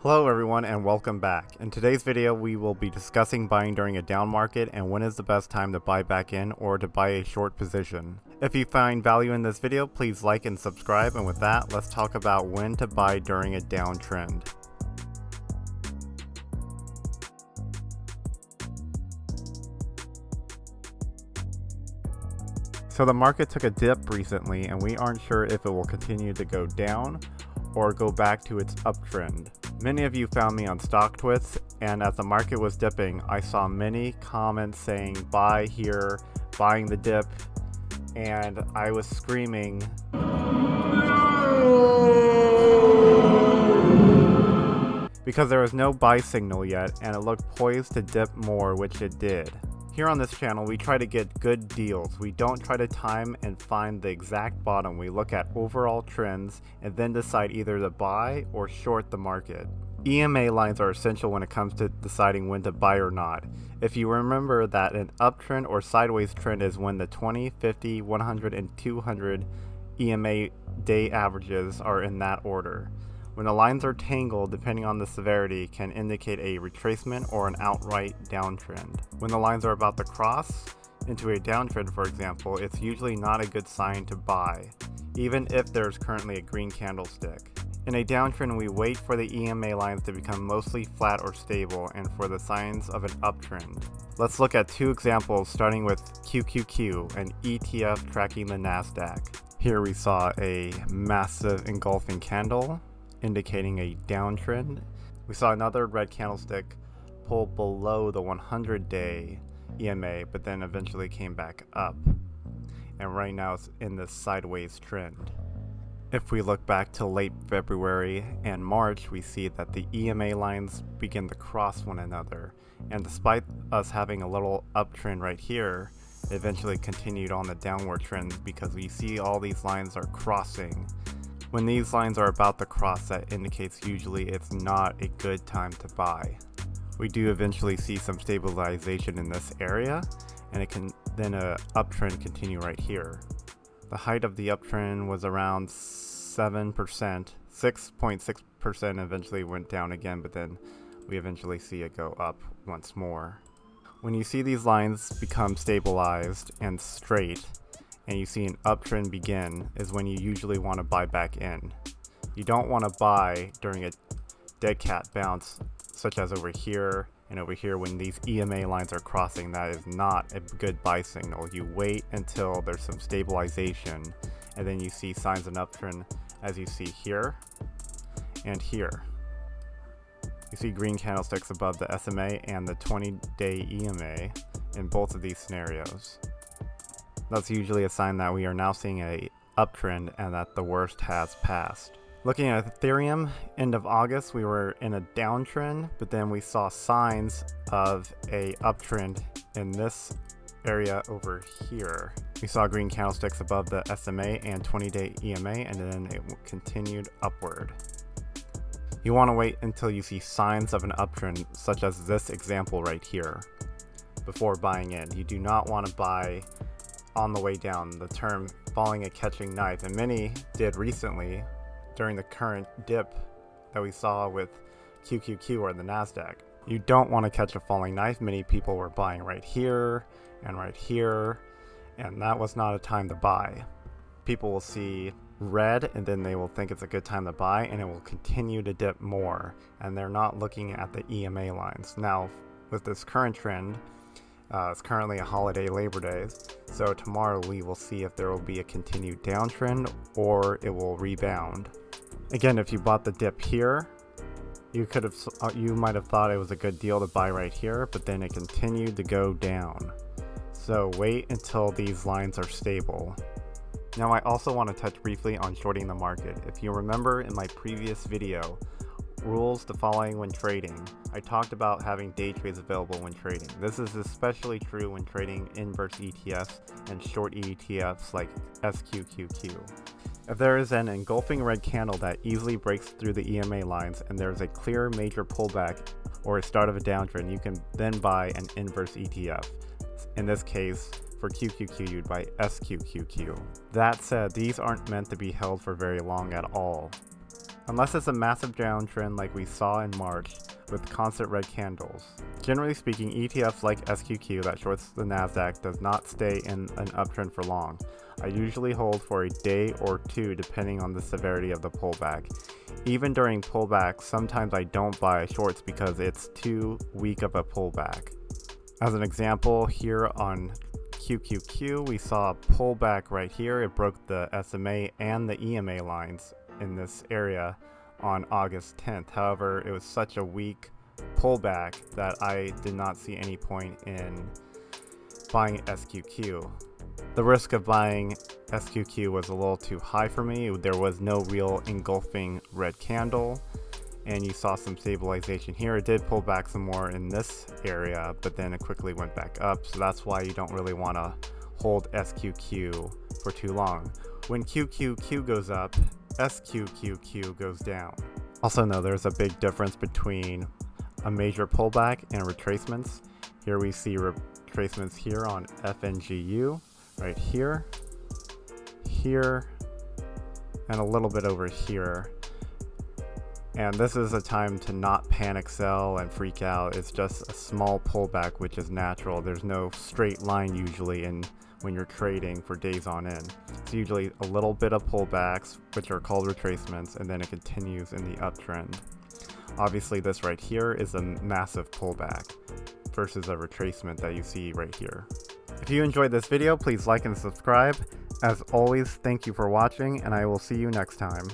Hello everyone and welcome back. In today's video we will be discussing buying during a down market and when is the best time to buy back in or to buy a short position. If you find value in this video, please like and subscribe, and with that, let's talk about when to buy during a downtrend. So the market took a dip recently and we aren't sure if it will continue to go down or go back to its uptrend. Many of you found me on StockTwits, and as the market was dipping, I saw many comments saying buy here, buying the dip, and I was screaming because there was no buy signal yet and it looked poised to dip more, which it did. Here on this channel, we try to get good deals. We don't try to time and find the exact bottom. We look at overall trends and then decide either to buy or short the market. EMA lines are essential when it comes to deciding when to buy or not. If you remember that an uptrend or sideways trend is when the 20, 50, 100, and 200 EMA day averages are in that order. When the lines are tangled, depending on the severity, can indicate a retracement or an outright downtrend. When the lines are about to cross into a downtrend, for example, it's usually not a good sign to buy, even if there's currently a green candlestick. In a downtrend, we wait for the EMA lines to become mostly flat or stable and for the signs of an uptrend. Let's look at two examples, starting with QQQ, an ETF tracking the Nasdaq. Here we saw a massive engulfing candle indicating a downtrend. We saw another red candlestick pull below the 100-day EMA, but then eventually came back up. And right now it's in this sideways trend. If we look back to late February and March, we see that the EMA lines begin to cross one another. And despite us having a little uptrend right here, it eventually continued on the downward trend because we see all these lines are crossing. When these lines are about to cross, that indicates usually it's not a good time to buy. We do eventually see some stabilization in this area, and it can then a uptrend continue right here. The height of the uptrend was around 7%, 6.6% eventually went down again, but then we eventually see it go up once more. When you see these lines become stabilized and straight, and you see an uptrend begin, is when you usually want to buy back in. You don't want to buy during a dead cat bounce, such as over here and over here when these EMA lines are crossing. That is not a good buy signal. You wait until there's some stabilization, and then you see signs of an uptrend as you see here and here. You see green candlesticks above the SMA and the 20-day EMA in both of these scenarios. That's usually a sign that we are now seeing a uptrend and that the worst has passed. Looking at Ethereum, end of August, we were in a downtrend, but then we saw signs of a uptrend in this area over here. We saw green candlesticks above the SMA and 20-day EMA, and then it continued upward. You want to wait until you see signs of an uptrend, such as this example right here, before buying in. You do not want to buy on the way down, the term falling a catching knife, and many did recently during the current dip that we saw with QQQ or the Nasdaq. You don't want to catch a falling knife. Many people were buying right here, and that was not a time to buy. People will see red and then they will think it's a good time to buy, and it will continue to dip more, and they're not looking at the EMA lines. Now with this current trend, it's currently a holiday, Labor Day, so tomorrow we will see if there will be a continued downtrend or it will rebound. Again, if you bought the dip here, you might have thought it was a good deal to buy right here, but then it continued to go down. So wait until these lines are stable. Now I also want to touch briefly on shorting the market. If you remember in my previous video, rules to following when trading, I talked about having day trades available when trading. This is especially true when trading inverse ETFs and short ETFs like SQQQ. If there is an engulfing red candle that easily breaks through the EMA lines and there is a clear major pullback or a start of a downtrend, you can then buy an inverse ETF. In this case, for QQQ, you'd buy SQQQ. That said, these aren't meant to be held for very long at all. unless it's a massive downtrend like we saw in March with constant red candles. Generally speaking, ETFs like SQQ that shorts the Nasdaq does not stay in an uptrend for long. I usually hold for a day or two depending on the severity of the pullback. Even during pullbacks, sometimes I don't buy shorts because it's too weak of a pullback. As an example, here on QQQ, we saw a pullback right here. It broke the SMA and the EMA lines in this area on August 10th. However, it was such a weak pullback that I did not see any point in buying SQQ. The risk of buying SQQ was a little too high for me. There was no real engulfing red candle, and you saw some stabilization here. It did pull back some more in this area, but then it quickly went back up, so that's why you don't really want to hold SQQ for too long. When QQQ goes up, SQQQ goes down. Also know there's a big difference between a major pullback and retracements. Here we see retracements here on FNGU, right here, here, and a little bit over here. And this is a time to not panic sell and freak out. It's just a small pullback, which is natural. There's no straight line usually when you're trading for days on end. It's usually a little bit of pullbacks, which are called retracements, and then it continues in the uptrend. Obviously this right here is a massive pullback versus a retracement that you see right here. If you enjoyed this video, please like and subscribe. As always, thank you for watching, and I will see you next time.